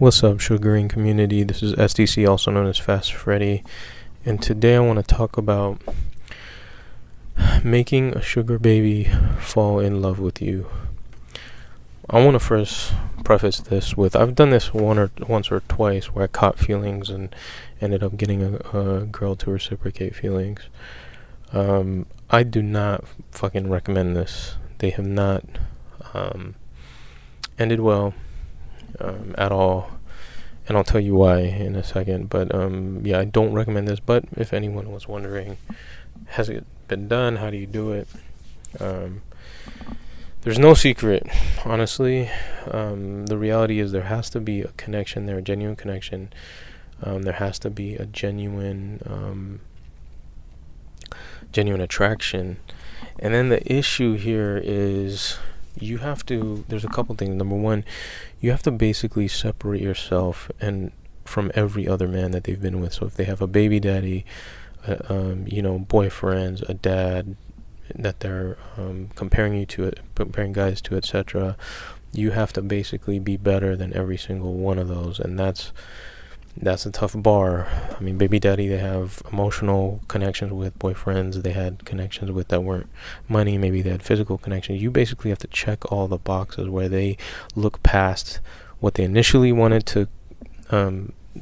What's up, Sugaring community? This is SDC, also known as Fast Freddy, and today I want to talk about making a sugar baby fall in love with you. I want to first preface this with I've done this once or twice where I caught feelings and ended up getting a girl to reciprocate feelings. I do not fucking recommend this. They have not ended well at all, and I'll tell you why in a second. But yeah, I don't recommend this. But if anyone was wondering, has it been done? How do you do it? There's no secret, honestly. The reality is there has to be a connection there, a genuine connection. There has to be a genuine attraction. And then the issue here is there's a couple things. Number one, you have to basically separate yourself from every other man that they've been with. So if they have a baby daddy, boyfriends, a dad that they're comparing guys to, etc., you have to basically be better than every single one of those, and that's a tough bar. I mean, baby daddy, they have emotional connections with. Boyfriends, they had connections with that weren't money. Maybe they had physical connections. You basically have to check all the boxes where they look past what they initially wanted to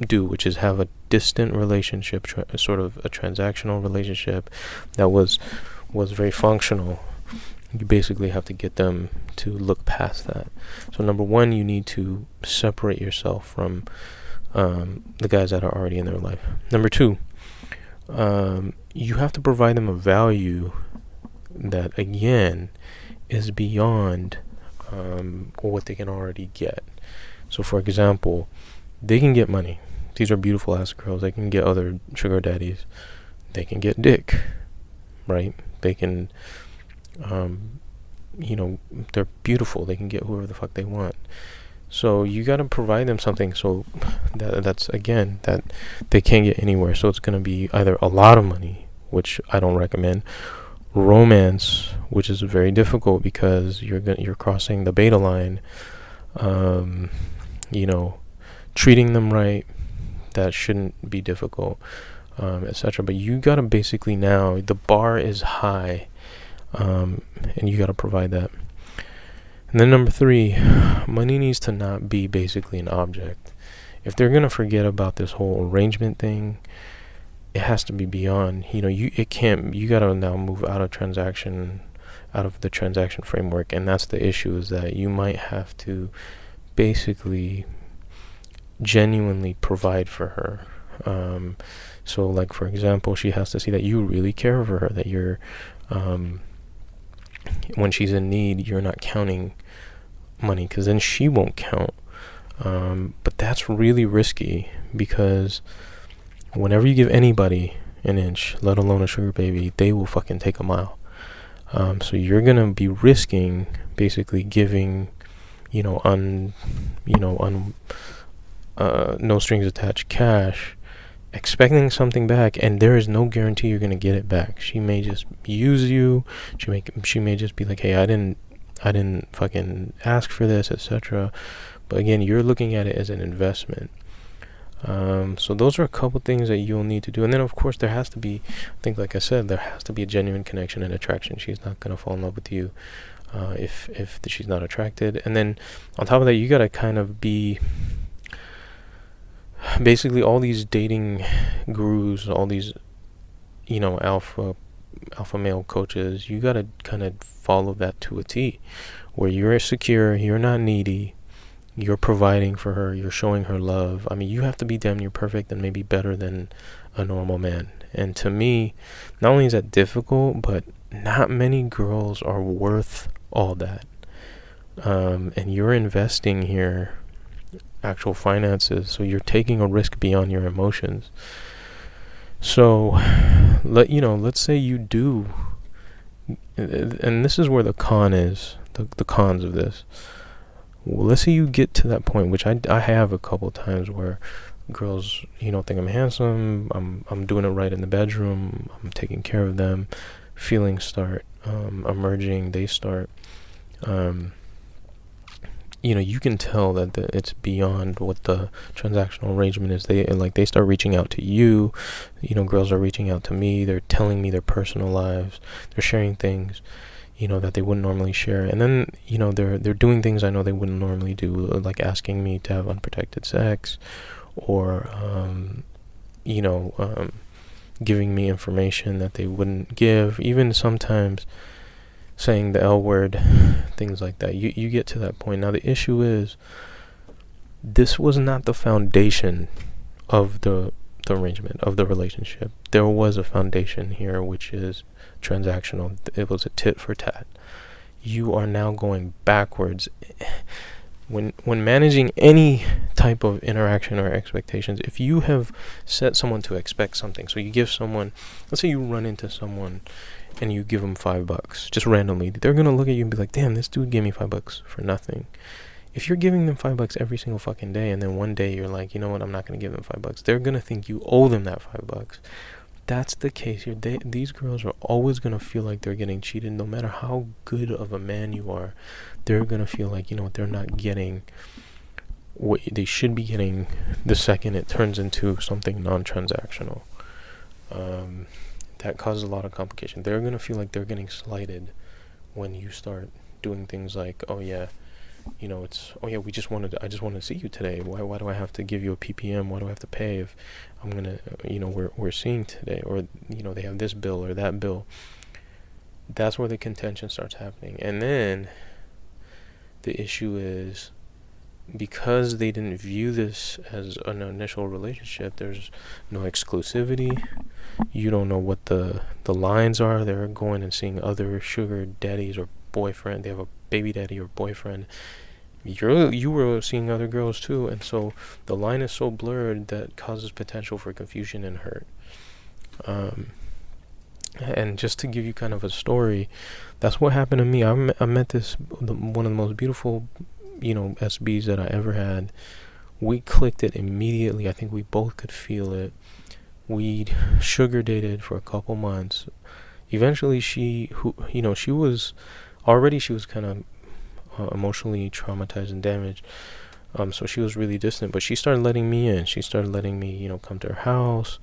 do, which is have a distant relationship, sort of a transactional relationship that was very functional. You basically have to get them to look past that. So number one, you need to separate yourself from the guys that are already in their life. Number two, you have to provide them a value that, again, is beyond what they can already get. So, for example, they can get money. These are beautiful ass girls. They can get other sugar daddies. They can get dick, right? They can, they're beautiful. They can get whoever the fuck they want. So you got to provide them something so that's again that they can't get anywhere. So it's going to be either a lot of money, which I don't recommend, romance, which is very difficult because you're crossing the beta line, treating them right, that shouldn't be difficult, etc. But you got to basically, now the bar is high, and you got to provide that. And then number three, money needs to not be basically an object. If they're going to forget about this whole arrangement thing, it has to be beyond, you got to now move out of the transaction framework. And that's the issue, is that you might have to basically genuinely provide for her. So like, for example, she has to see that you really care for her, that you're, when she's in need, you're not counting money, because then she won't count. But that's really risky, because whenever you give anybody an inch, let alone a sugar baby, they will fucking take a mile. So you're gonna be risking basically giving, no strings attached cash, expecting something back, and there is no guarantee you're gonna get it back. She may just use you. She may just be like, hey, I didn't fucking ask for this, etc. But again, you're looking at it as an investment. So those are a couple things that you'll need to do. And then of course there has to be, I think, like I said, there has to be a genuine connection and attraction. She's not gonna fall in love with you if she's not attracted. And then on top of that, you gotta kind of be, basically, all these dating gurus, all these alpha male coaches, you gotta kind of follow that to a T, where you're secure, you're not needy, you're providing for her, you're showing her love. I mean, you have to be damn near perfect, and maybe better than a normal man. And to me, not only is that difficult, but not many girls are worth all that. And you're investing here actual finances, so you're taking a risk beyond your emotions. So let's say you do, and this is where the con is, the cons of this. Well, let's say you get to that point, which I have a couple times, where girls think I'm handsome, I'm doing it right in the bedroom, I'm taking care of them, feelings start emerging, they start you can tell that it's beyond what the transactional arrangement is. They start reaching out to you. Girls are reaching out to me. They're telling me their personal lives. They're sharing things, that they wouldn't normally share. And then, they're doing things I know they wouldn't normally do, like asking me to have unprotected sex, or, giving me information that they wouldn't give. Even sometimes saying the L word, things like that. You get to that point. Now the issue is, this was not the foundation of the arrangement, of the relationship. There was a foundation here, which is transactional. It was a tit for tat. You are now going backwards. When managing any type of interaction or expectations, if you have set someone to expect something, so you give someone, let's say you run into someone and you give them $5 just randomly, they're gonna look at you and be like, damn, this dude gave me $5 for nothing. If you're giving them $5 every single fucking day, and then one day you're like, you know what, I'm not gonna give them $5, they're gonna think you owe them that $5. That's the case here. These girls are always gonna feel like they're getting cheated, no matter how good of a man you are. They're gonna feel like, they're not getting what they should be getting the second it turns into something non-transactional. That causes a lot of complication. They're gonna feel like they're getting slighted when you start doing things like, oh yeah, I just wanted to see you today. Why do I have to give you a ppm? Why do I have to pay if I'm gonna, we're seeing today? Or, they have this bill or that bill. That's where the contention starts happening. And then the issue is, because they didn't view this as an initial relationship, there's no exclusivity. You don't know what the lines are. They're going and seeing other sugar daddies or boyfriend. They have a baby daddy or boyfriend. You were seeing other girls too, and so the line is so blurred that causes potential for confusion and hurt. And just to give you kind of a story, that's what happened to me. I met one of the most beautiful, SBs that I ever had. We clicked it immediately. I think we both could feel it. We sugar dated for a couple months. Eventually, she was kind of emotionally traumatized and damaged. So she was really distant, but she started letting me in. She started letting me, come to her house.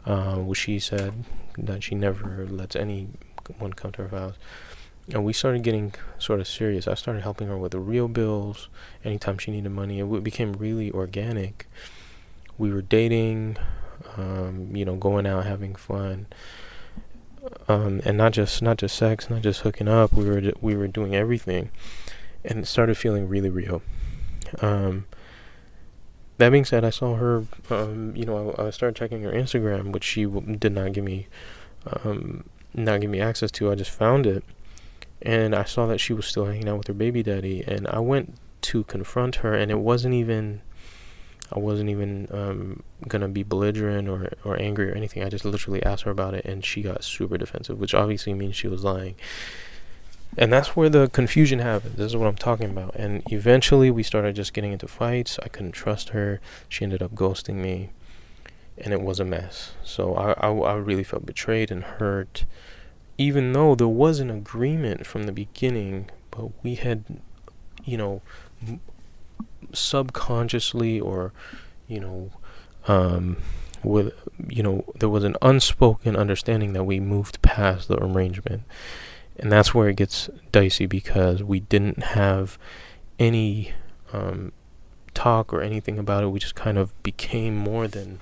Which she said that she never lets anyone come to her house. And we started getting sort of serious. I started helping her with the real bills anytime she needed money. It became really organic. We were dating, going out, having fun. And not just sex, not just hooking up. We were doing everything, and it started feeling really real. That being said, I saw her. I started checking her Instagram, which she did not give me access to. I just found it, and I saw that she was still hanging out with her baby daddy. And I went to confront her, and I wasn't even gonna be belligerent or angry or anything. I just literally asked her about it, and she got super defensive, which obviously means she was lying. And that's where the confusion happens. This is what I'm talking about. And eventually we started just getting into fights. I couldn't trust her. She ended up ghosting me, and it was a mess. So I really felt betrayed and hurt, even though there was an agreement from the beginning. But we had, subconsciously, or there was an unspoken understanding that we moved past the arrangement. And that's where it gets dicey, because we didn't have any talk or anything about it. We just kind of became more than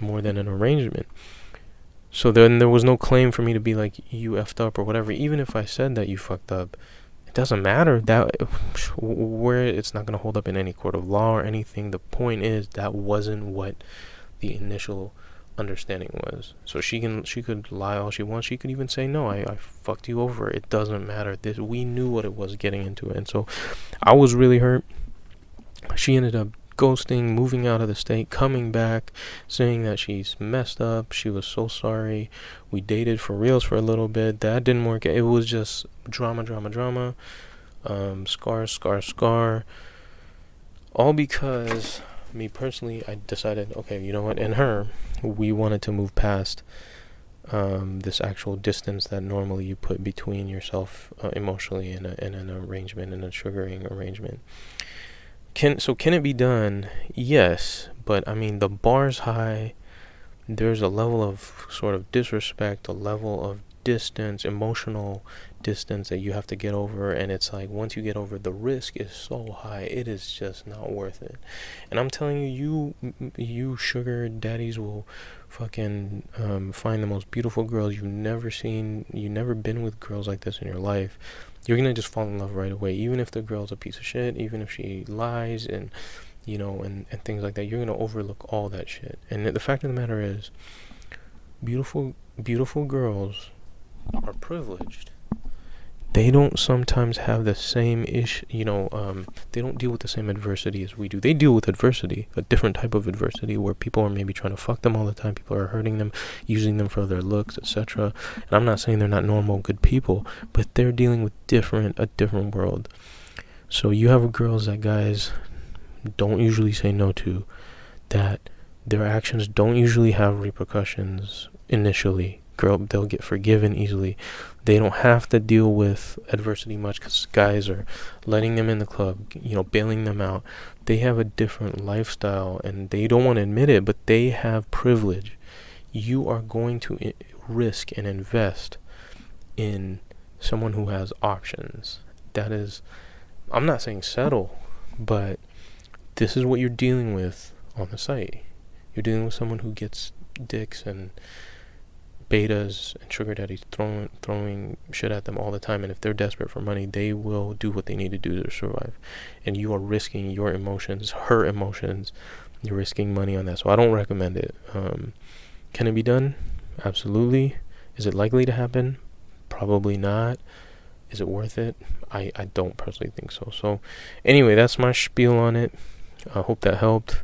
an arrangement. So then there was no claim for me to be like, you effed up or whatever. Even if I said that you fucked up, it doesn't matter. That where it's not going to hold up in any court of law or anything. The point is, that wasn't what the initial understanding was. So she could lie all she wants. She could even say, no, I fucked you over. It doesn't matter. We knew what it was getting into it. And so I was really hurt. She ended up ghosting, moving out of the state, coming back, saying that she's messed up. She was so sorry. We dated for reals for a little bit. That didn't work. It was just drama. Scar. All because me personally, I decided, okay, you know what, and her, we wanted to move past this actual distance that normally you put between yourself emotionally in an arrangement, in a sugaring arrangement. Can it be done? Yes, but I mean the bar's high. There's a level of sort of disrespect, a level of distance, emotional distance that you have to get over, and it's like once you get over, the risk is so high, it is just not worth it. And I'm telling you, you sugar daddies will fucking find the most beautiful girls you've never seen. You've never been with girls like this in your life. You're gonna just fall in love right away, even if the girl's a piece of shit, even if she lies and and things like that. You're gonna overlook all that shit. And the fact of the matter is, beautiful girls are privileged. They don't sometimes have the same they don't deal with the same adversity as we do. They deal with adversity, a different type of adversity, where people are maybe trying to fuck them all the time. People are hurting them, using them for their looks, etc. And I'm not saying they're not normal, good people, but they're dealing with a different world. So you have girls that guys don't usually say no to, that their actions don't usually have repercussions initially. They'll get forgiven easily. They don't have to deal with adversity much because guys are letting them in the club, bailing them out. They have a different lifestyle and they don't want to admit it, but they have privilege. You are going to risk and invest in someone who has options. That is, I'm not saying settle, but this is what you're dealing with on the site. You're dealing with someone who gets dicks and betas and sugar daddies throwing shit at them all the time, and if they're desperate for money, they will do what they need to do to survive. And you are risking your emotions, her emotions. You're risking money on that. So I don't recommend it. Can it be done? Absolutely. Is it likely to happen? Probably not. Is it worth it? I don't personally think so. So anyway, that's my spiel on it. I hope that helped.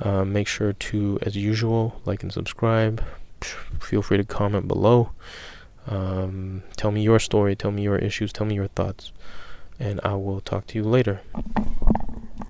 Make sure to, as usual, like and subscribe. Feel free to comment below. Tell me your story, tell me your issues, tell me your thoughts, and I will talk to you later.